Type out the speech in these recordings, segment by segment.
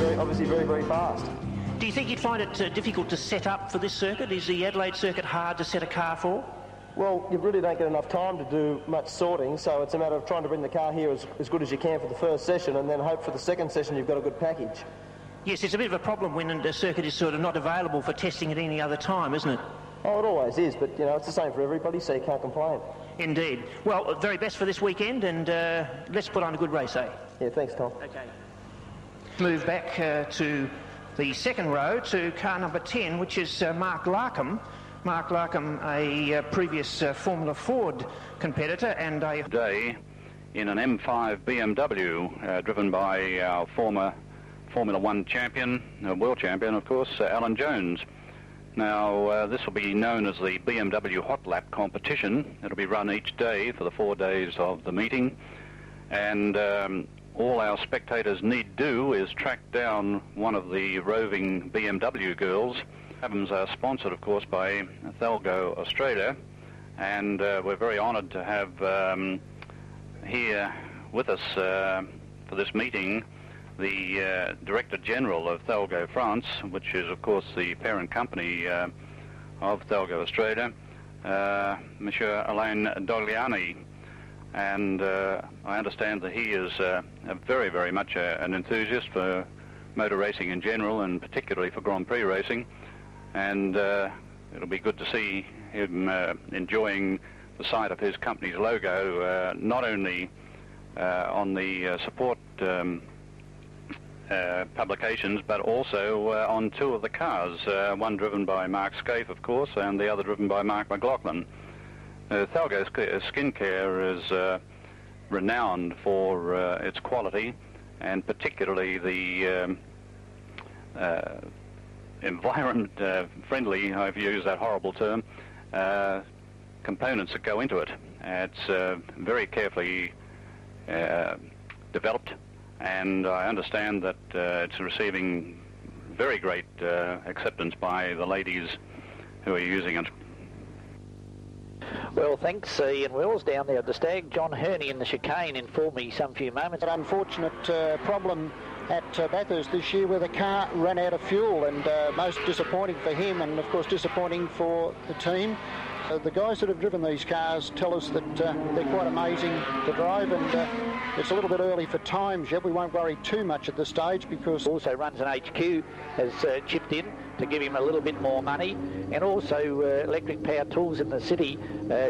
obviously very fast. Do you think you'd find it difficult to set up for this circuit? Is the Adelaide circuit hard to set a car for? Well, you really don't get enough time to do much sorting, so it's a matter of trying to bring the car here as good as you can for the first session, and then hope for the second session you've got a good package. Yes, it's a bit of a problem when a circuit is sort of not available for testing at any other time, isn't it? Oh, it always is, but, you know, it's the same for everybody, so you can't complain. Indeed. Well, very best for this weekend, and let's put on a good race, eh? Yeah, thanks, Tom. Okay. Move back to the second row to car number 10, which is Mark Larkham. Mark Larkham, a previous Formula Ford competitor and a... Day in an M5 BMW driven by our former Formula 1 champion, world champion, of course, Alan Jones. Now, this will be known as the BMW Hot Lap competition. It'll be run each day for the 4 days of the meeting, and all our spectators need do is track down one of the roving BMW girls. Cabins are sponsored, of course, by Thelgo Australia, and we're very honoured to have here with us for this meeting the Director General of Thelgo France, which is, of course, the parent company of Thelgo Australia, Monsieur Alain Dogliani. And I understand that he is very much an enthusiast for motor racing in general, and particularly for Grand Prix racing. And it'll be good to see him enjoying the sight of his company's logo, not only on the support publications, but also on two of the cars, one driven by Mark Scaife, of course, and the other driven by Mark McLaughlin. Thelgo Skincare is renowned for its quality, and particularly the environment-friendly, I've used that horrible term, components that go into it. It's very carefully developed, and I understand that it's receiving very great acceptance by the ladies who are using it. Well, thanks, Ian Wells down there at the Stag. John Herney in the chicane informed me some few moments. An unfortunate problem at Bathurst this year where the car ran out of fuel, and most disappointing for him, and of course disappointing for the team. The guys that have driven these cars tell us that they're quite amazing to drive, and it's a little bit early for times yet. We won't worry too much at this stage because... Also runs an HQ, has chipped in to give him a little bit more money, and also Electric Power Tools in the city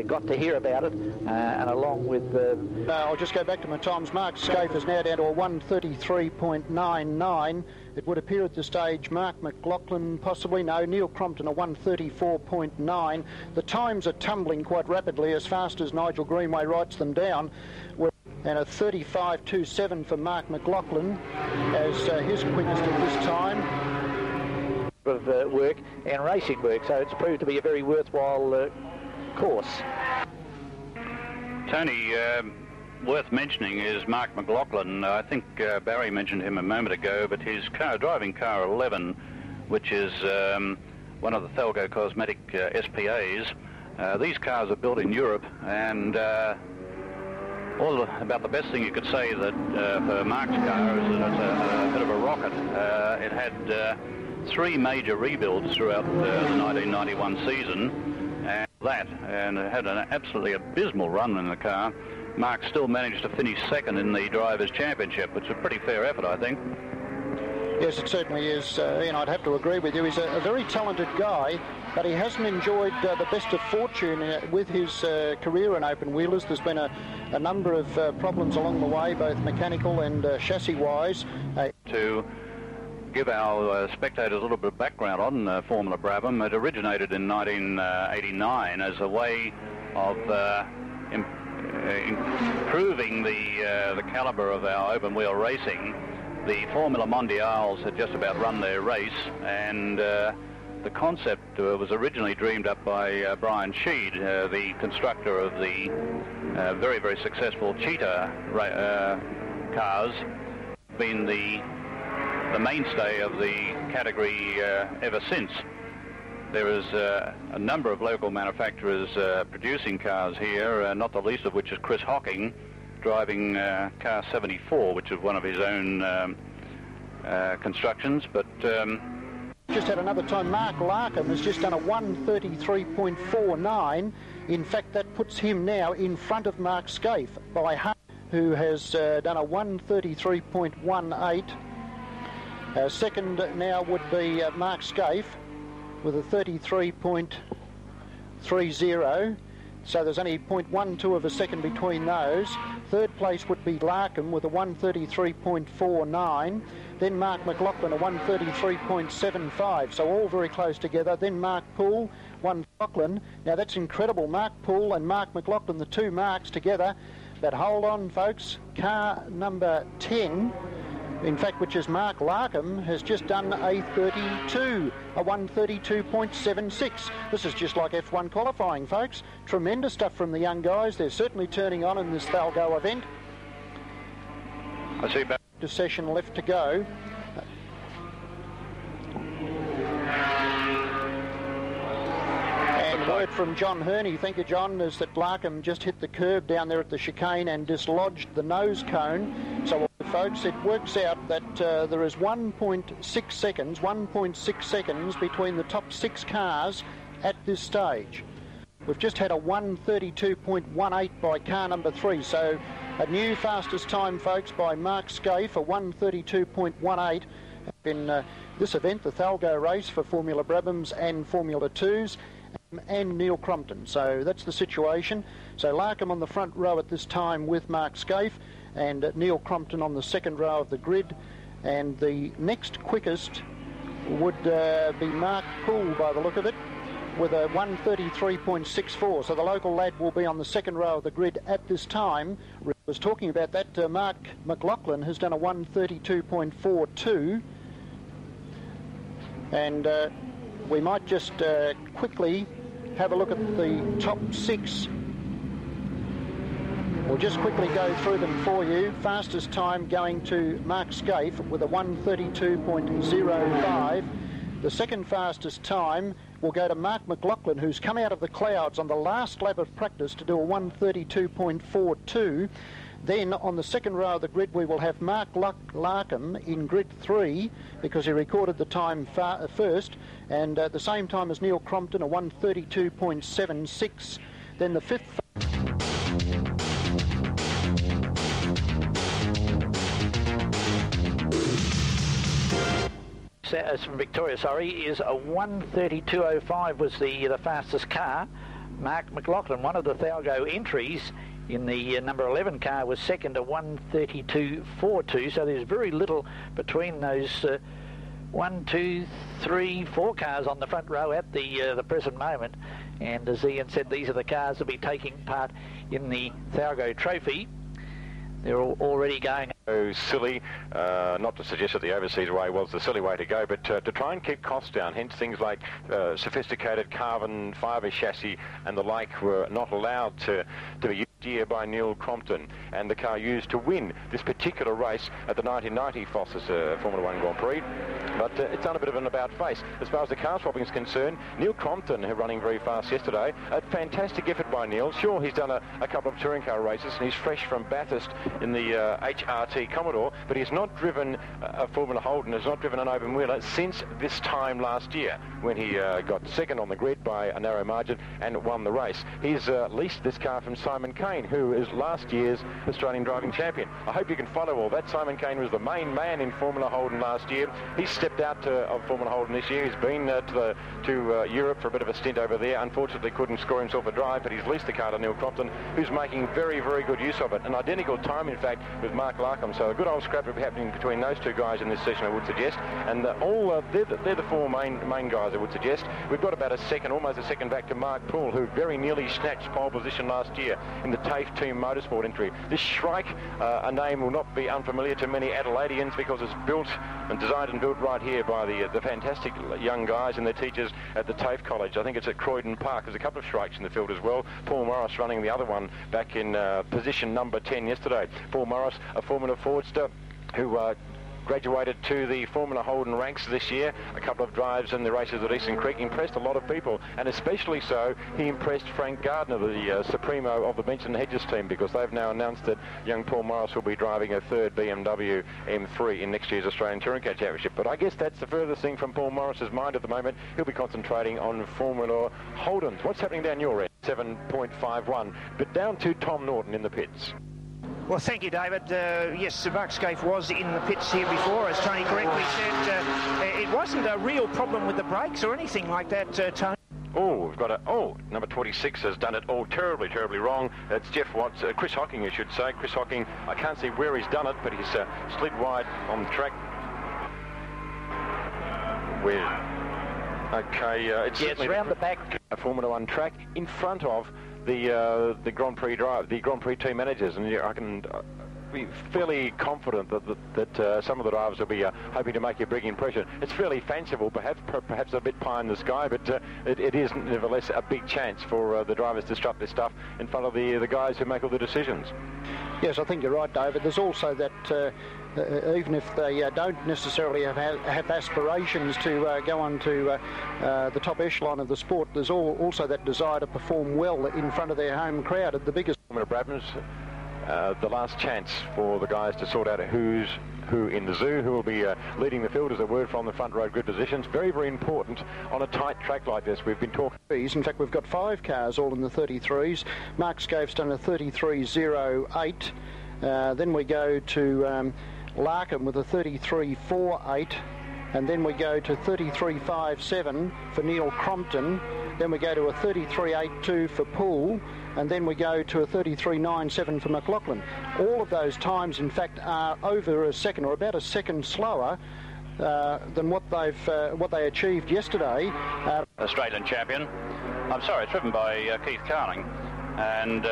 got to hear about it, and along with... I'll just go back to my times. Mark Scaife is now down to a 1:33.99. It would appear at this stage Mark McLaughlin possibly, no, Neil Crompton a 1:34.9. The times are tumbling quite rapidly as fast as Nigel Greenway writes them down. And a 35.27 for Mark McLaughlin as his quickest at this time. Of work and racing work, so it's proved to be a very worthwhile course. Tony, worth mentioning is Mark McLaughlin. I think Barry mentioned him a moment ago, but his driving car 11, which is one of the Thelgo Cosmetic SPAs. These cars are built in Europe, and about the best thing you could say that for Mark's car is that it's a bit of a rocket. It had 3 major rebuilds throughout the 1991 season, and it had an absolutely abysmal run in the car. Mark still managed to finish second in the Drivers' Championship, which is a pretty fair effort, I think. Yes, it certainly is. I'd have to agree with you. He's a very talented guy, but he hasn't enjoyed the best of fortune with his career in open wheelers. There's been a number of problems along the way, both mechanical and chassis-wise. To give our spectators a little bit of background on Formula Brabham, it originated in 1989 as a way of improving the calibre of our open wheel racing. The Formula Mondials had just about run their race, and the concept was originally dreamed up by Brian Sheed, the constructor of the very successful Cheetah cars, been the mainstay of the category ever since. There is a number of local manufacturers producing cars here, not the least of which is Chris Hocking, driving car 74, which is one of his own constructions, but... Just had another time. Mark Larkham has just done a 1:33.49. In fact, that puts him now in front of Mark Scaife by half, who has done a 1:33.18. Second now would be Mark Scaife with a 33.30. So there's only 0.12 of a second between those. Third place would be Larkham with a 1:33.49. Then Mark McLaughlin, a 1:33.75. So all very close together. Then Mark Poole, McLaughlin. Now that's incredible. Mark Poole and Mark McLaughlin, the two marks together. But hold on, folks. Car number 10, in fact, which is Mark Larkham, has just done a 32, a 1:32.76. This is just like F1 qualifying, folks. Tremendous stuff from the young guys. They're certainly turning on in this Thalgo event. I see back. A session left to go. And word from John Herney, thank you John, is that Larkham just hit the curb down there at the chicane and dislodged the nose cone. So folks, it works out that there is 1.6 seconds between the top 6 cars at this stage. We've just had a 1:32.18 by car number 3, so a new fastest time, folks, by Mark Scaife, a 1:32.18 in this event, the Thalgo race for Formula Brabhams and Formula 2s, and Neil Crompton. So that's the situation. So Larkham on the front row at this time with Mark Scaife, and Neil Crompton on the second row of the grid. And the next quickest would be Mark Poole by the look of it, with a 1:33.64. So the local lad will be on the second row of the grid at this time. I was talking about that. Mark McLaughlin has done a 1:32.42. And we might just quickly have a look at the top 6. We'll just quickly go through them for you. Fastest time going to Mark Scaife with a 1:32.05. The second fastest time will go to Mark McLaughlin, who's come out of the clouds on the last lap of practice to do a 1:32.42. Then on the second row of the grid we will have Mark Larkham in grid 3 because he recorded the time first, and at the same time as Neil Crompton, a 1:32.76. Then the fifth from Victoria, is a 1:32.05 was the fastest car. Mark McLaughlin, one of the Thalgo entries in the number 11 car, was second, a 1:32.42. So there's very little between those 1, 2, 3, 4 cars on the front row at the present moment. And as Ian said, these are the cars that will be taking part in the Thalgo Trophy. They're already going. So silly, not to suggest that the overseas way was the silly way to go, but to try and keep costs down, hence things like sophisticated carbon fibre chassis and the like were not allowed to be used here by Neil Crompton, and the car used to win this particular race at the 1990 Foster's Formula 1 Grand Prix. But it's done a bit of an about-face. As far as the car swapping is concerned, Neil Crompton, who running very fast yesterday, a fantastic effort by Neil. Sure, he's done a couple of touring car races, and he's fresh from Bathurst in the HRT Commodore, but he's not driven a Formula Holden, has not driven an open wheeler since this time last year, when he got second on the grid by a narrow margin and won the race. He's leased this car from Simon Kane, who is last year's Australian driving champion. I hope you can follow all that. Simon Kane was the main man in Formula Holden last year. He's stepped out of Formula Holden this year. He's been to Europe for a bit of a stint over there. Unfortunately couldn't score himself a drive, but he's leased the car to Neil Crompton, who's making very, very good use of it. An identical time, in fact, with Mark Larkham. So a good old scrap will be happening between those two guys in this session, I would suggest. And they're the four main guys, I would suggest. We've got about a second, almost a second back to Mark Poole, who very nearly snatched pole position last year in the TAFE Team Motorsport entry. This Shrike, a name will not be unfamiliar to many Adelaideans because it's built and designed and built right here by the fantastic young guys and their teachers at the TAFE College. I think it's at Croydon Park. There's a couple of Shrikes in the field as well. Paul Morris running the other one back in position number 10 yesterday. Paul Morris, a Formula Fordster who graduated to the Formula Holden ranks this year. A couple of drives in the races at Eastern Creek impressed a lot of people, and especially so, he impressed Frank Gardner, the Supremo of the Benson Hedges team, because they've now announced that young Paul Morris will be driving a third BMW M3 in next year's Australian Touring Car Championship. But I guess that's the furthest thing from Paul Morris's mind at the moment. He'll be concentrating on Formula Holden. What's happening down your end? 7.51, but down to Tom Norton in the pits. Well, thank you, David. Yes, Mark Scaife was in the pits here before, as Tony correctly said. It wasn't a real problem with the brakes or anything like that, Tony. Oh, we've got number 26 has done it all terribly, terribly wrong. It's Jeff Watts, Chris Hocking, I should say. Chris Hocking, I can't see where he's done it, but he's slid wide on the track. It's around the back. A Formula One track in front of the Grand Prix drive, the Grand Prix team managers, and I can be fairly confident that some of the drivers will be hoping to make a big impression. It's fairly fanciful, perhaps a bit pie in the sky, but it is nevertheless a big chance for the drivers to strut their stuff in front of the guys who make all the decisions. Yes, I think you're right, David. There's also that even if they don't necessarily have aspirations to go on to the top echelon of the sport, there's also that desire to perform well in front of their home crowd at the biggest. Brabham's the last chance for the guys to sort out who's who in the zoo, who will be leading the field, as a word from the front row grid positions. Very, very important on a tight track like this. We've been talking. In fact, we've got 5 cars all in the 33s. Mark Scaife's done a 33.08. Then we go to Larkham with a 33.48. And then we go to 33.57 for Neil Crompton. Then we go to a 33.82 for Poole. And then we go to a 33.97 for McLaughlin. All of those times, in fact, are over a second, or about a second slower than what they achieved yesterday. Australian champion. I'm sorry, it's driven by Keith Carling. And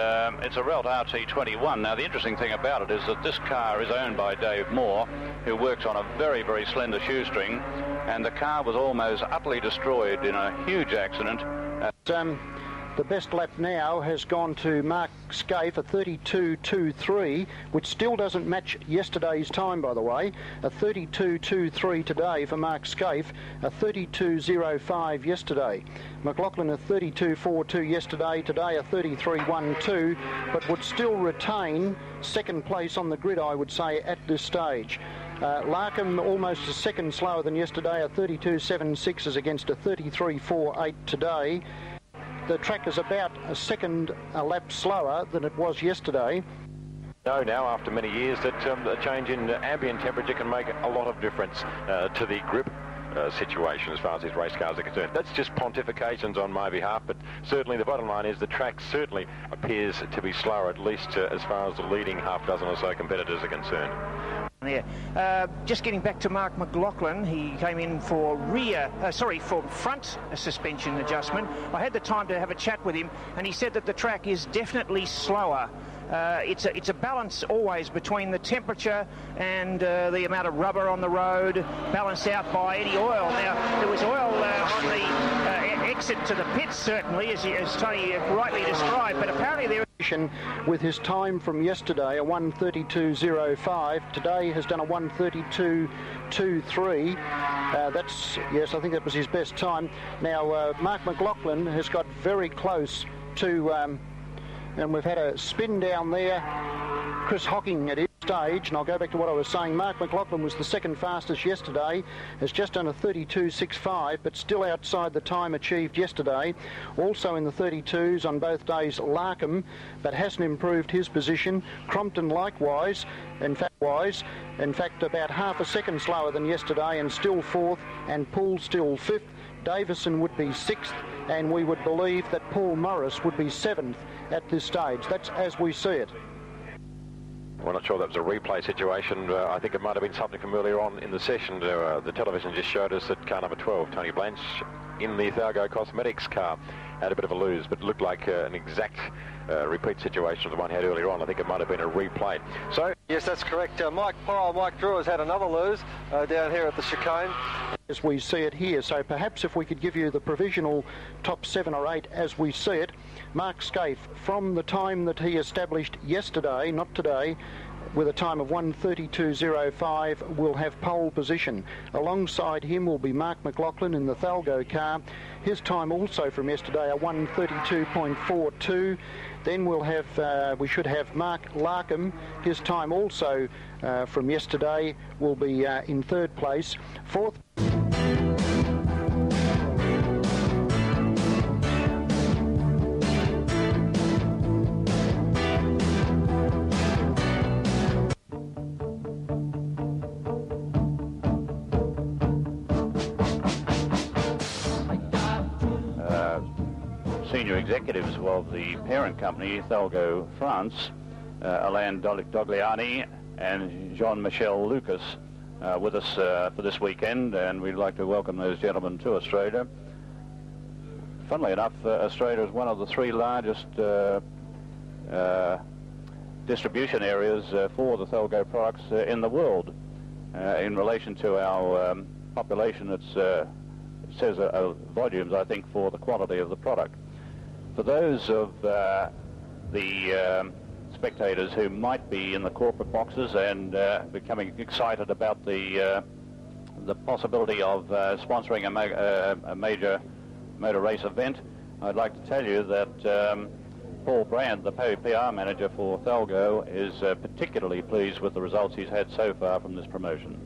it's a Relt RT21. Now, the interesting thing about it is that this car is owned by Dave Moore, who works on a very, very slender shoestring, and the car was almost utterly destroyed in a huge accident. The best lap now has gone to Mark Scaife, a 32.23, which still doesn't match yesterday's time, by the way. A 32.23 today for Mark Scaife, a 32.05 yesterday. McLaughlin a 32.42 yesterday, today a 33.12, but would still retain second place on the grid, I would say, at this stage. Larkham almost a second slower than yesterday, a 32.76 is against a 33.48 today. The track is about a lap slower than it was yesterday. Know now, after many years, that a change in ambient temperature can make a lot of difference to the grip situation as far as these race cars are concerned. That's just pontifications on my behalf, but certainly the bottom line is the track certainly appears to be slower, at least as far as the leading half dozen or so competitors are concerned. Yeah. Just getting back to Mark McLaughlin, he came in for for front suspension adjustment. I had the time to have a chat with him, and he said that the track is definitely slower. It's a balance always between the temperature and the amount of rubber on the road, balanced out by any oil. Now, there was oil on the exit to the pits, certainly, as Tony rightly described, but apparently there... With his time from yesterday, a 1:32.05. Today has done a 1:32.23. Yes, I think that was his best time. Now, Mark McLaughlin has got very close to, and we've had a spin down there. Chris Hocking at his stage, and I'll go back to what I was saying. Mark McLaughlin was the second fastest yesterday, has just done a 32.65, but still outside the time achieved yesterday. Also in the 32s on both days, Larkham, but hasn't improved his position. Crompton likewise, in fact about half a second slower than yesterday, and still fourth, and Poole still fifth. Davison would be sixth, and we would believe that Paul Morris would be seventh at this stage. That's as we see it. We're not sure that was a replay situation. I think it might have been something from earlier on in the session. The television just showed us that car number 12, Tony Blanche, in the Thalgo Cosmetics car, had a bit of a lose, but looked like an exact repeat situation of the one he had earlier on. I think it might have been a replay. So, yes, that's correct. Mike Drew has had another lose down here at the chicane. As we see it here, so perhaps if we could give you the provisional top 7 or 8 as we see it. Mark Scaife, from the time that he established yesterday, not today, with a time of 1:32.05 will have pole position. Alongside him will be Mark McLaughlin in the Thalgo car. His time also from yesterday, a 1:32.42. Then we should have Mark Larkham. His time also from yesterday will be in third place. Fourth. Senior executives of the parent company, Thalgo France, Alain Dogliani and Jean-Michel Lucas, with us for this weekend, and we'd like to welcome those gentlemen to Australia. Funnily enough, Australia is one of the 3 largest distribution areas for the Thalgo products in the world. In relation to our population, it says volumes, I think, for the quality of the product. For those of the spectators who might be in the corporate boxes and becoming excited about the possibility of sponsoring a major motor race event, I'd like to tell you that Paul Brand, the PR manager for Thalgo, is particularly pleased with the results he's had so far from this promotion.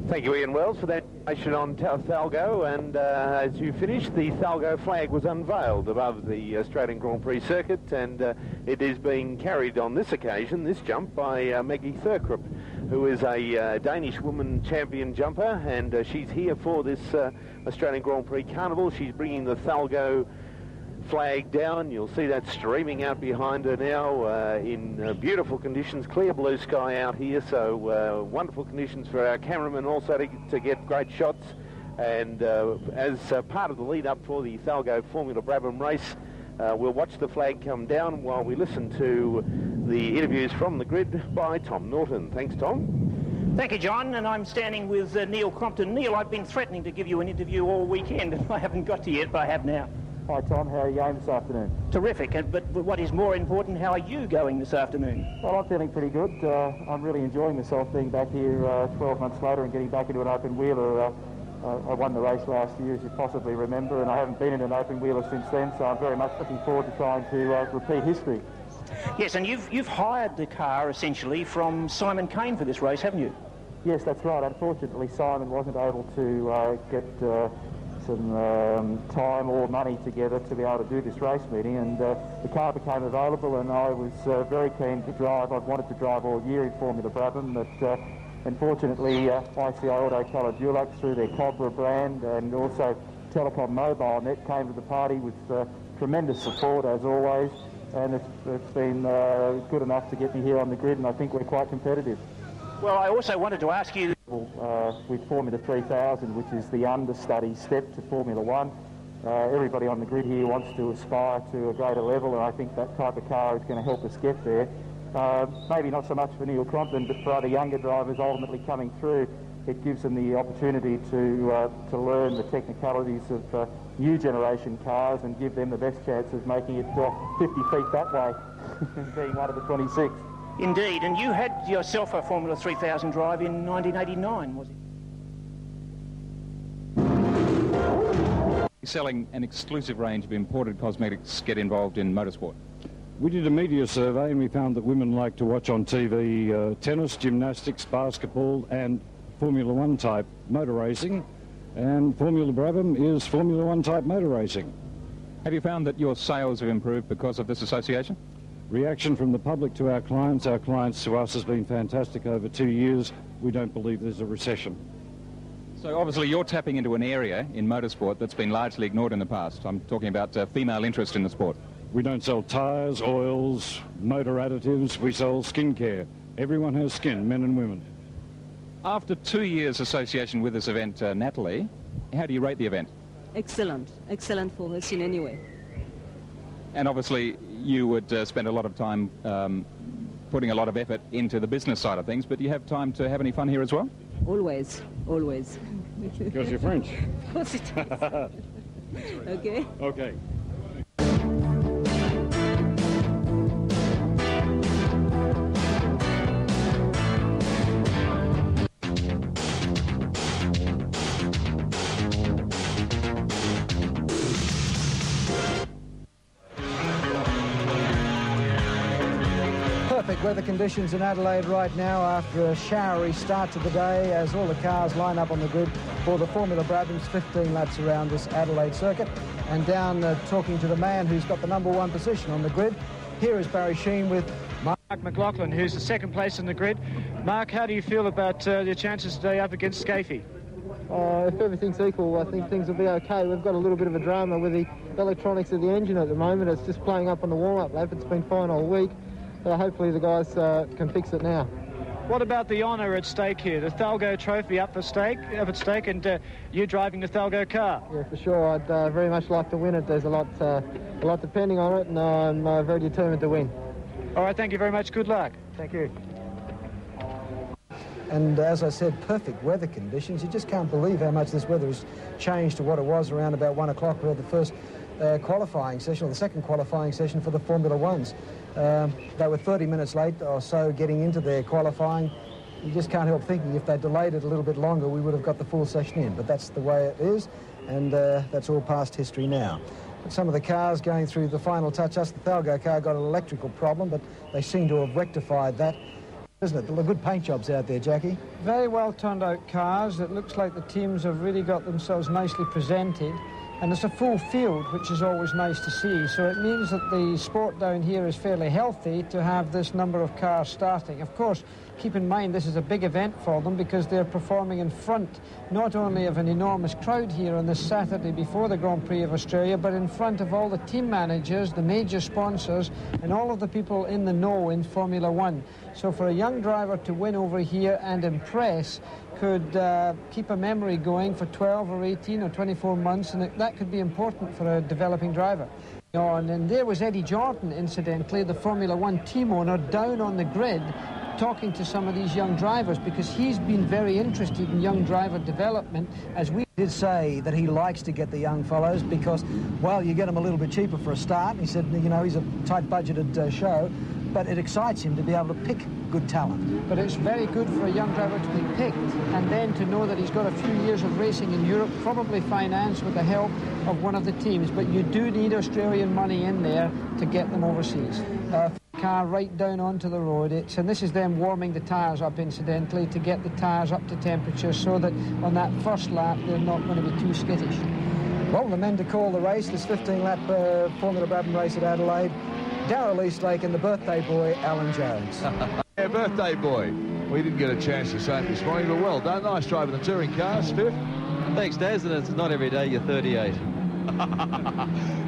Thank you, Ian Wells, for that information on Thalgo, and as you finished, the Thalgo flag was unveiled above the Australian Grand Prix circuit, and it is being carried on this occasion, this jump, by Maggie Thurkrup, who is a Danish woman champion jumper, and she's here for this Australian Grand Prix Carnival. She's bringing the Thalgo flag down. You'll see that streaming out behind her now in beautiful conditions, clear blue sky out here, so wonderful conditions for our cameramen also to get great shots. And as part of the lead up for the Thalgo Formula Brabham race, we'll watch the flag come down while we listen to the interviews from the grid by Tom Norton. Thanks, Tom. Thank you, John, and I'm standing with Neil Crompton. Neil, I've been threatening to give you an interview all weekend, and I haven't got to you yet, but I have now. Hi Tom, how are you going this afternoon? Terrific, but what is more important, how are you going this afternoon? Well, I'm feeling pretty good. I'm really enjoying myself being back here 12 months later and getting back into an open wheeler. I won the race last year, as you possibly remember, and I haven't been in an open wheeler since then, so I'm very much looking forward to trying to repeat history. Yes, and you've hired the car, essentially, from Simon Kane for this race, haven't you? Yes, that's right. Unfortunately, Simon wasn't able to get some time or money together to be able to do this race meeting, and the car became available, and I was very keen to drive. I'd wanted to drive all year in Formula Brabham, but unfortunately ICI Auto Colour Dulux through their Cobra brand, and also Telecom Mobile Net came to the party with tremendous support as always, and it's been good enough to get me here on the grid, and I think we're quite competitive. Well, I also wanted to ask you... with Formula 3000, which is the understudy step to Formula 1. Everybody on the grid here wants to aspire to a greater level, and I think that type of car is going to help us get there. Maybe not so much for Neil Crompton, but for other younger drivers ultimately coming through, it gives them the opportunity to learn the technicalities of new generation cars and give them the best chance of making it 50 feet that way, being one of the 26. Indeed, and you had yourself a Formula 3000 drive in 1989, was it? Selling an exclusive range of imported cosmetics get involved in motorsport? We did a media survey and we found that women like to watch on TV tennis, gymnastics, basketball and Formula 1 type motor racing, and Formula Brabham is Formula 1 type motor racing. Have you found that your sales have improved because of this association? Reaction from the public to our clients to us has been fantastic over 2 years. We don't believe there's a recession. So obviously you're tapping into an area in motorsport that's been largely ignored in the past. I'm talking about female interest in the sport. We don't sell tyres, oils, motor additives. We sell skincare. Everyone has skin, men and women. After 2 years association with this event, Natalie, how do you rate the event? Excellent. Excellent for us in any way. And obviously you would spend a lot of time putting a lot of effort into the business side of things, but do you have time to have any fun here as well? Always, always. Because you're French. Of course it is. Okay. Okay. weather conditions in Adelaide right now after a showery start to the day as all the cars line up on the grid for the Formula Brabham's 15 laps around this Adelaide circuit. And down talking to the man who's got the #1 position on the grid, here is Barry Sheen with Mark McLaughlin, who's the second place in the grid. Mark, how do you feel about your chances today up against Scafie? If everything's equal, I think things will be okay. We've got a little bit of a drama with the electronics of the engine at the moment. It's just playing up on the warm-up lap. It's been fine all week. Hopefully the guys can fix it now. What about the honour at stake here? The Thalgo Trophy up at stake, and you driving the Thalgo car. Yeah, for sure. I'd very much like to win it. There's a lot depending on it, and I'm very determined to win. All right, thank you very much. Good luck. Thank you. And as I said, perfect weather conditions. You just can't believe how much this weather has changed to what it was around about 1 o'clock. We had the first qualifying session, or the second qualifying session for the Formula Ones. They were 30 minutes late or so getting into their qualifying. You just can't help thinking if they delayed it a little bit longer, we would have got the full session in. But that's the way it is, and that's all past history now. But some of the cars going through the final touch-ups, the Thalgo car got an electrical problem, but they seem to have rectified that. Isn't it? There are good paint jobs out there, Jackie. Very well turned out cars. It looks like the teams have really got themselves nicely presented. And it's a full field, which is always nice to see. So it means that the sport down here is fairly healthy to have this number of cars starting. Of course, keep in mind this is a big event for them because they're performing in front not only of an enormous crowd here on this Saturday before the Grand Prix of Australia, but in front of all the team managers, the major sponsors, and all of the people in the know in Formula One. So for a young driver to win over here and impress could keep a memory going for 12 or 18 or 24 months, and that could be important for a developing driver. And there was Eddie Jordan, incidentally, the Formula One team owner, down on the grid talking to some of these young drivers because he's been very interested in young driver development. As we did say that he likes to get the young fellows because, well, you get them a little bit cheaper for a start. And he said, you know, he's a tight-budgeted show, but it excites him to be able to pick good talent. But it's very good for a young driver to be picked and then to know that he's got a few years of racing in Europe, probably financed with the help of one of the teams. But you do need Australian money in there to get them overseas. Car right down onto the road. And this is them warming the tyres up, incidentally, to get the tyres up to temperature so that on that first lap they're not going to be too skittish. Well, the men to call the race, this 15-lap Formula Brabham race at Adelaide, Darrell Eastlake and the birthday boy, Alan Jones. Yeah, birthday boy. We didn't get a chance to say it this morning, but well done. Nice driving the touring cars, Fifth. Thanks, Daz, and it's not every day you're 38.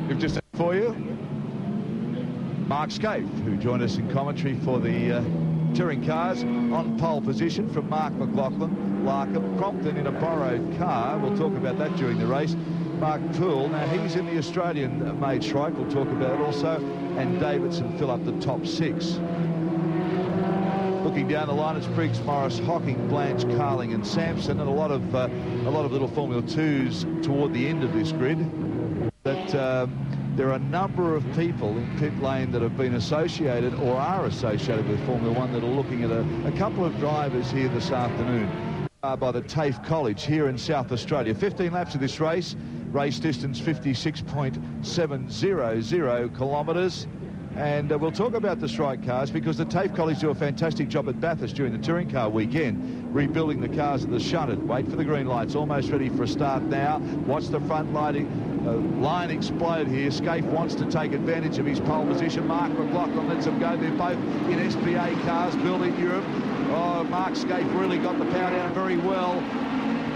We've just for you Mark Scaife, who joined us in commentary for the touring cars, on pole position from Mark McLaughlin. Larkham, Crompton in a borrowed car. We'll talk about that during the race. Mark Poole, now he's in the Australian-made Shrike, we'll talk about it also, and Davidson fill up the top 6. Looking down the line, it's Briggs, Morris, Hocking, Blanche, Carling and Sampson, and a lot of little Formula 2s toward the end of this grid. But there are a number of people in pit lane that have been associated or are associated with Formula 1 that are looking at a couple of drivers here this afternoon by the TAFE College here in South Australia. 15 laps of this race. Race distance 56.700 kilometres. And we'll talk about the Shrike cars because the TAFE College do a fantastic job at Bathurst during the touring car weekend, rebuilding the cars that are shunted. Wait for the green lights, almost ready for a start now. Watch the front lighting. Line explode here. Scaife wants to take advantage of his pole position. Mark McLaughlin lets them go. They're both in SPA cars built in Europe. Oh, Mark Scaife really got the power down very well.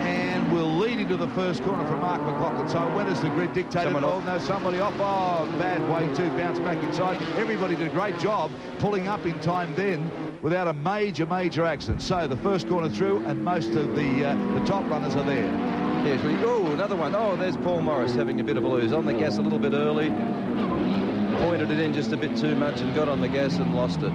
And we'll lead into the first corner from Mark McLaughlin. So when is the grid dictated? Somebody off. Oh, bad way to bounce back inside. Everybody did a great job pulling up in time then without a major accident. So the first corner through, and most of the top runners are there. Yes, another one. Oh, there's Paul Morris having a bit of a lose. On the gas a little bit early. Pointed it in just a bit too much and got on the gas and lost it.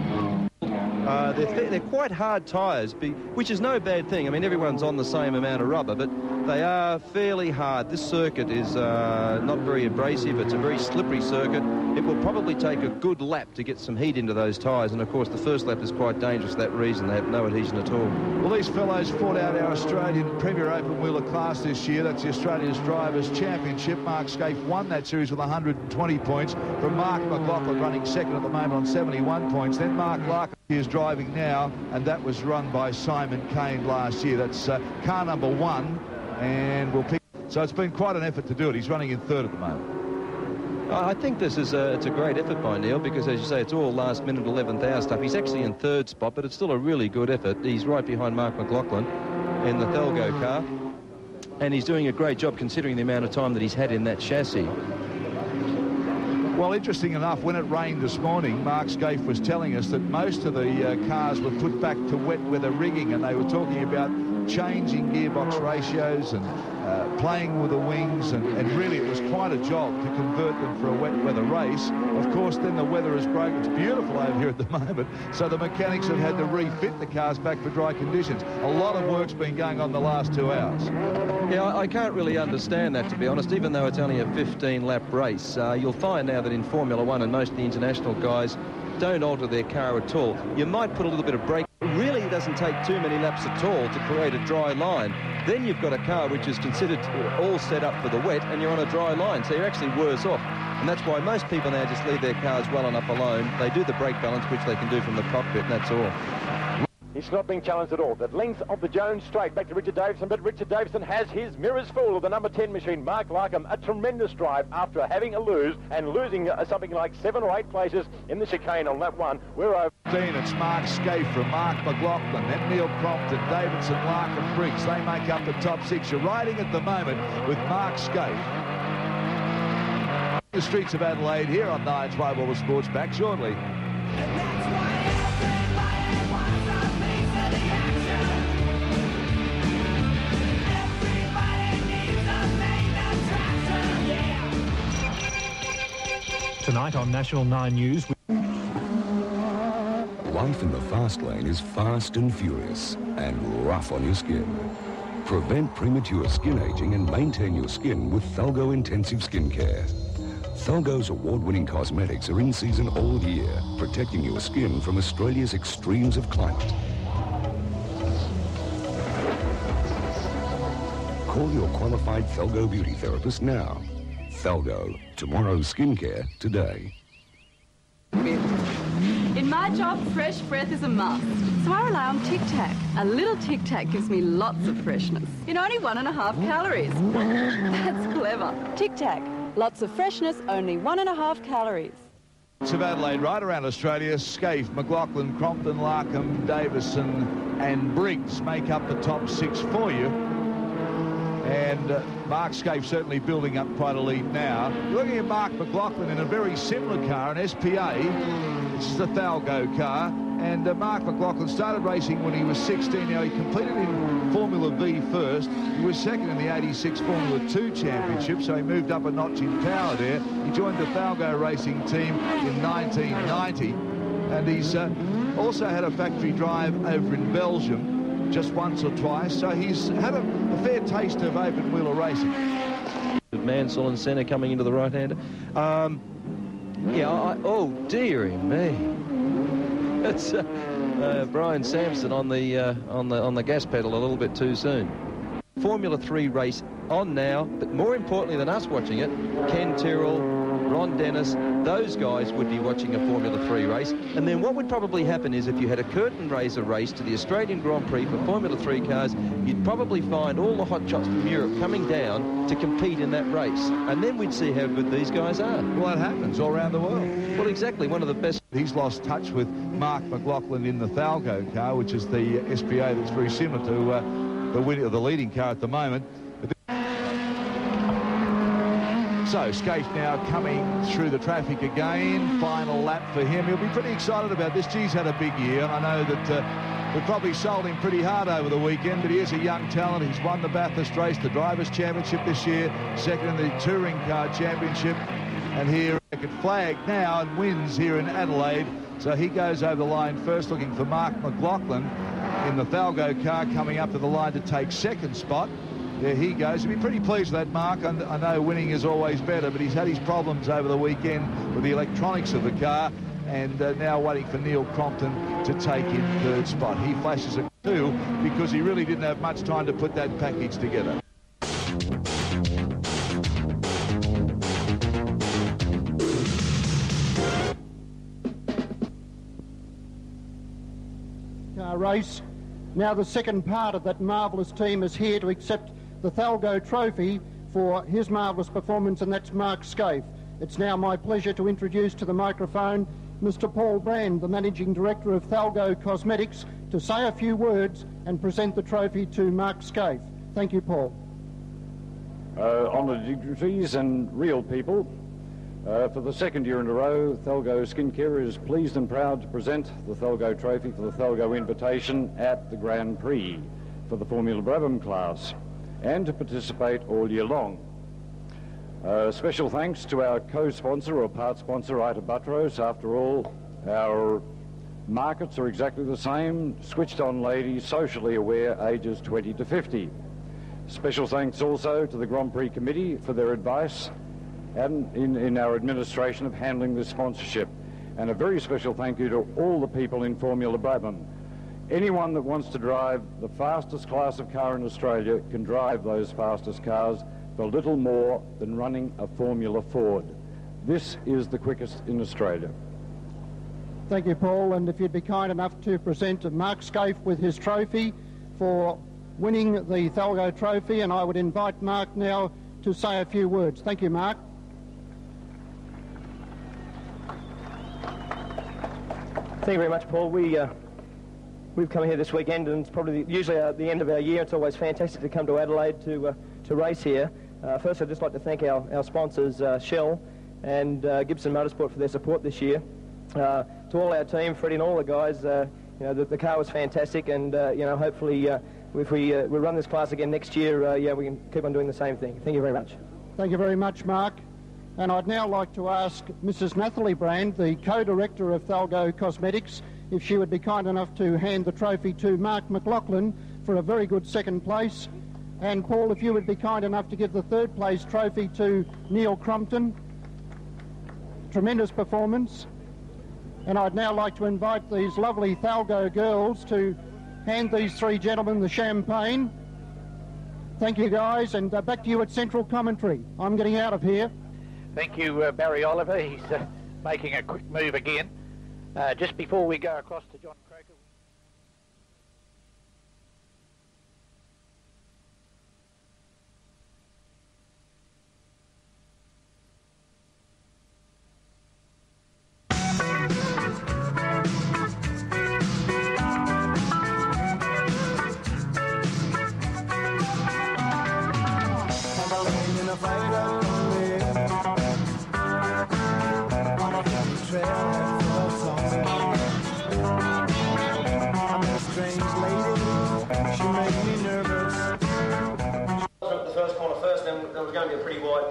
They're quite hard tyres, which is no bad thing. I mean, everyone's on the same amount of rubber, but they are fairly hard. This circuit is not very abrasive. It's a very slippery circuit. It will probably take a good lap to get some heat into those tyres, and of course the first lap is quite dangerous for that reason. They have no adhesion at all. Well, these fellows fought out our Australian Premier Open Wheeler class this year. That's the Australia's Drivers' Championship. Mark Scaife won that series with 120 points from Mark McLaughlin running second at the moment on 71 points. Then Mark Larkham He is driving now, and that was run by Simon Kane last year. That's car number 1, and we'll pick. So it's been quite an effort to do it. He's running in 3rd at the moment. I think this is it's a great effort by Neil, because as you say, it's all last-minute 11th hour stuff. He's actually in 3rd spot, but it's still a really good effort. He's right behind Mark McLaughlin in the Thalgo car, and he's doing a great job considering the amount of time that he's had in that chassis. Well, interesting enough, when it rained this morning, Mark Scaife was telling us that most of the cars were put back to wet weather rigging, and they were talking about changing gearbox ratios and playing with the wings, and really it was quite a job to convert them for a wet weather race. Of course, then the weather has broken. It's beautiful over here at the moment, so the mechanics have had to refit the cars back for dry conditions. A lot of work's been going on the last 2 hours. Yeah, I can't really understand that, to be honest, even though it's only a 15-lap race. You'll find now that in Formula 1 and most of the international guys don't alter their car at all. You might put a little bit of brake. It really doesn't take too many laps at all to create a dry line. Then you've got a car which is considered all set up for the wet, and you're on a dry line, so you're actually worse off. And that's why most people now just leave their cars well enough alone. They do the brake balance, which they can do from the cockpit, and that's all. It's not being challenged at all. The length of the Jones straight back to Richard Davison, but Richard Davison has his mirrors full of the number 10 machine, Mark Larkham. A tremendous drive after having a lose and losing something like 7 or 8 places in the chicane on lap 1. We're over. It's Mark Scaife from Mark McLaughlin, then Neil Crompton, Davidson, Larkham, Briggs. They make up the top 6. You're riding at the moment with Mark Scaife. The streets of Adelaide here on Nine's Wide World of Sports, back shortly. Tonight on National 9 News. Life in the fast lane is fast and furious and rough on your skin. Prevent premature skin aging and maintain your skin with Thalgo Intensive Skincare. Thalgo's award-winning cosmetics are in season all year, protecting your skin from Australia's extremes of climate. Call your qualified Thalgo beauty therapist now. Thalgo, tomorrow's skincare today. In my job, fresh breath is a must, so I rely on Tic Tac. A little Tic Tac gives me lots of freshness in only 1.5 calories. That's clever. Tic Tac, lots of freshness, only 1.5 calories. Of Adelaide, right around Australia, Scaife, McLaughlin, Crompton, Larkham, Davison and Briggs make up the top 6 for you. And Mark Scaife certainly building up quite a lead now. You're looking at Mark McLaughlin in a very similar car, an SPA. This is the Thalgo car. And Mark McLaughlin started racing when he was 16. Now, he competed in Formula V first. He was second in the 86 Formula 2 Championship, so he moved up a notch in power there. He joined the Thalgo racing team in 1990. And he's also had a factory drive over in Belgium, just once or twice, so he's had a fair taste of open-wheeler racing. Mansell and centre coming into the right-hander. Oh, dearie me. It's Brian Sampson on the gas pedal a little bit too soon. Formula 3 race on now, but more importantly than us watching it, Ken Tyrrell, Ron Dennis, those guys would be watching a Formula 3 race. And then what would probably happen is if you had a curtain raiser race to the Australian Grand Prix for Formula 3 cars, you'd probably find all the hot shots from Europe coming down to compete in that race. And then we'd see how good these guys are. Well, it happens all around the world. Well, exactly. One of the best. He's lost touch with Mark McLaughlin in the Thalgo car, which is the SPA that's very similar to the leading car at the moment. So Scaife now coming through the traffic again. Final lap for him. He'll be pretty excited about this. He's had a big year. I know that we probably sold him pretty hard over the weekend, but he is a young talent. He's won the Bathurst race, the Drivers' Championship this year, second in the Touring Car Championship, and here at flag now and wins here in Adelaide. So he goes over the line first, looking for Mark McLaughlin in the Thalgo car coming up to the line to take second spot. There he goes. He'll be pretty pleased with that, Mark. I know winning is always better, but he's had his problems over the weekend with the electronics of the car, and now waiting for Neil Crompton to take in third spot. He flashes a 2 because he really didn't have much time to put that package together. race. Now the second part of that marvellous team is here to accept the Thalgo Trophy for his marvellous performance, and that's Mark Scaife. It's now my pleasure to introduce to the microphone Mr. Paul Brand, the Managing Director of Thalgo Cosmetics, to say a few words and present the trophy to Mark Scaife. Thank you, Paul. Honoured dignitaries and real people, for the second year in a row, Thalgo Skincare is pleased and proud to present the Thalgo Trophy for the Thalgo Invitation at the Grand Prix for the Formula Brabham class, and to participate all year long. Special thanks to our co-sponsor or part sponsor, Ita Buttrose. After all, our markets are exactly the same: switched on ladies, socially aware, ages 20 to 50. Special thanks also to the Grand Prix Committee for their advice and in our administration of handling this sponsorship. And a very special thank you to all the people in Formula Brabham. Anyone that wants to drive the fastest class of car in Australia can drive those fastest cars for little more than running a Formula Ford. This is the quickest in Australia. Thank you, Paul, and if you'd be kind enough to present Mark Scaife with his trophy for winning the Thalgo Trophy, and I would invite Mark now to say a few words. Thank you, Mark. Thank you very much, Paul. We've come here this weekend, and it's probably usually the end of our year. It's always fantastic to come to Adelaide to race here. First, I'd just like to thank our sponsors, Shell and Gibson Motorsport, for their support this year. To all our team, Freddie and all the guys, the car was fantastic, and hopefully if we run this class again next year, we can keep on doing the same thing. Thank you very much. Thank you very much, Mark. And I'd now like to ask Mrs. Nathalie Brand, the co-director of Thalgo Cosmetics, if she would be kind enough to hand the trophy to Mark McLaughlin for a very good second place. And Paul, if you would be kind enough to give the third place trophy to Neil Crumpton. Tremendous performance. And I'd now like to invite these lovely Thalgo girls to hand these three gentlemen the champagne. Thank you, guys, and back to you at Central Commentary. I'm getting out of here. Thank you, Barry Oliver. He's making a quick move again. Just before we go across to John Croker.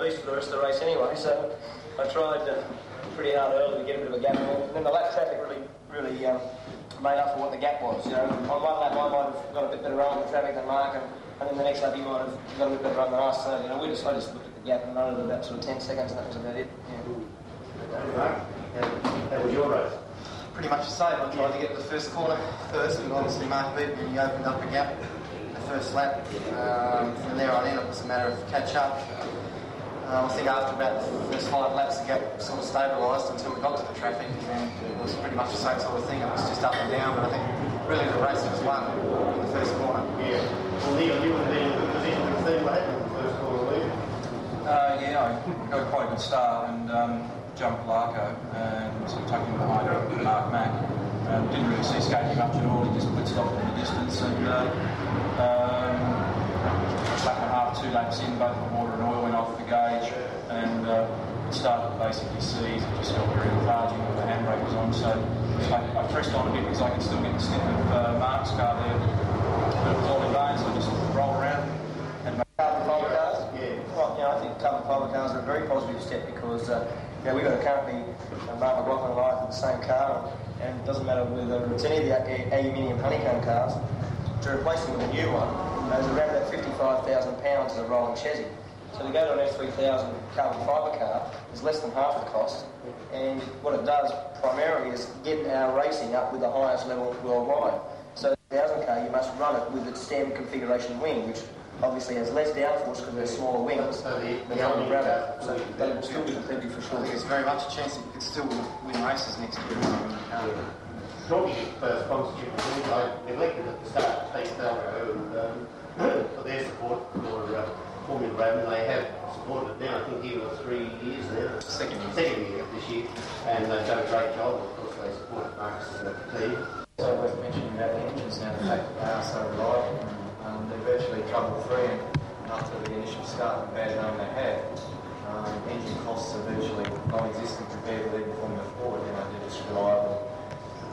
For the rest of the race anyway, so I tried pretty hard early to get a bit of a gap, and then the lap traffic really made up for what the gap was. On one lap I might have got a bit better run with traffic than Mark, and then the next lap he might have got a bit better run than us. So I just looked at the gap and run it about sort of 10 seconds, and that was about it. How was your race? Pretty much the same. I tried to get to the first corner first, and obviously Mark beat me and he opened up a gap in the first lap. From there on in, it was a matter of catch up. I think after about the first 5 laps, the gap sort of stabilised until we got to the traffic, and it was pretty much the same sort of thing. It was just up and down, but I think really the race was won in the first corner. Yeah. Well, Neil, you would have been in a good position to see what happened in the first corner, lead. Yeah, I got quite a good start and jumped Larko and sort of tucked in behind Mark Mack. Didn't really see skating much at all. He just blitzed off in the distance, and lap and a half, 2 laps in, both the water and oil went off the gauge, and it started to basically seize. It just felt very lethargic when the handbrake was on, so I pressed on a bit because I could still get the sniff of Mark's car there, but it was all in vain, so I just rolled around and Carbon fibre cars? Yeah. Well, I think carbon fibre cars are a very positive step because we've got currently Mark McLaughlin and I have the same car, and it doesn't matter whether it's any of the aluminium honeycomb cars. To replace them with a new one, there's around about £55,000 as a rolling chassis. So to go to an F3000 carbon fibre car is less than half the cost, and what it does primarily is get our racing up with the highest level worldwide. So the 1000 car, you must run it with its standard configuration wing, which obviously has less downforce because they're smaller wings. So the so they will still be competitive for sure. I think there's very much a chance that you could still win races next year. shortly for sponsorship. I neglected at the start to thank Thalgo for their support for Formula Brabham. They have supported it now. I think here was 3 years now. Second year this year. And they've done a great job. Of course, they supported Mark's team. So worth mentioning about the engines now, the fact that they are so reliable. They're virtually trouble-free, and after the initial start and bad run they had, engine costs are virtually non-existent compared to even Formula 4. They're just reliable.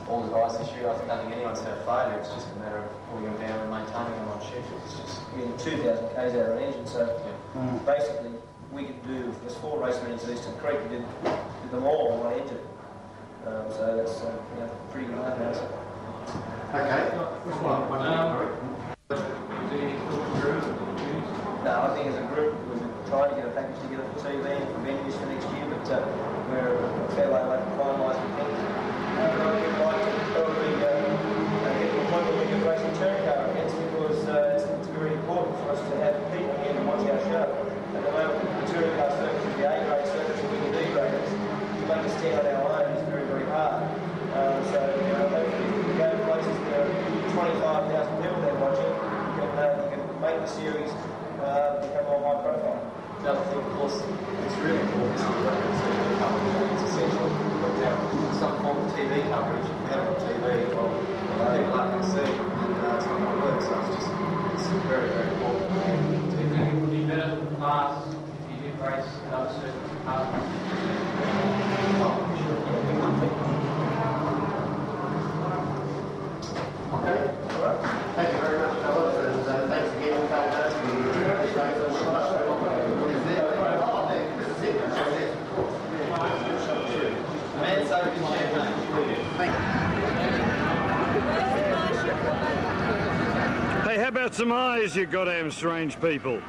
All the guys this year, I don't think anyone's had a failure. It's just a matter of pulling them down and maintaining them on schedule. It's just getting 2,000 k's out of an engine. So basically, we could do, there's 4 race meetings at Eastern Creek, we did them all on one engine. So that's pretty good now. Okay. No, I think as a group we've been trying to get a package together for TV and for venues for next year, but we're a fair way away from finalising things. We'd like to probably get to a point where we can race a touring car against, because it's very important for us to have people here to watch our show. At the moment, the touring car circuit, the A-grade circuit, and the D-graders, to make us stand on our own is very, very hard. So, hopefully, if we go to places where 25,000 people there watching, you can make the series become more high profile. The other thing, of course, it's really important to coverage. It's essential to have some form of TV coverage. If you have it on TV, well, people aren't going to see, and it's not going to work. So it's very, very important. Do you think it would be better for the class if you did race at other circuits? Okay, all right. Thank you very much, fellas, and thanks again for coming out. Hey, how about some eyes, you goddamn strange people?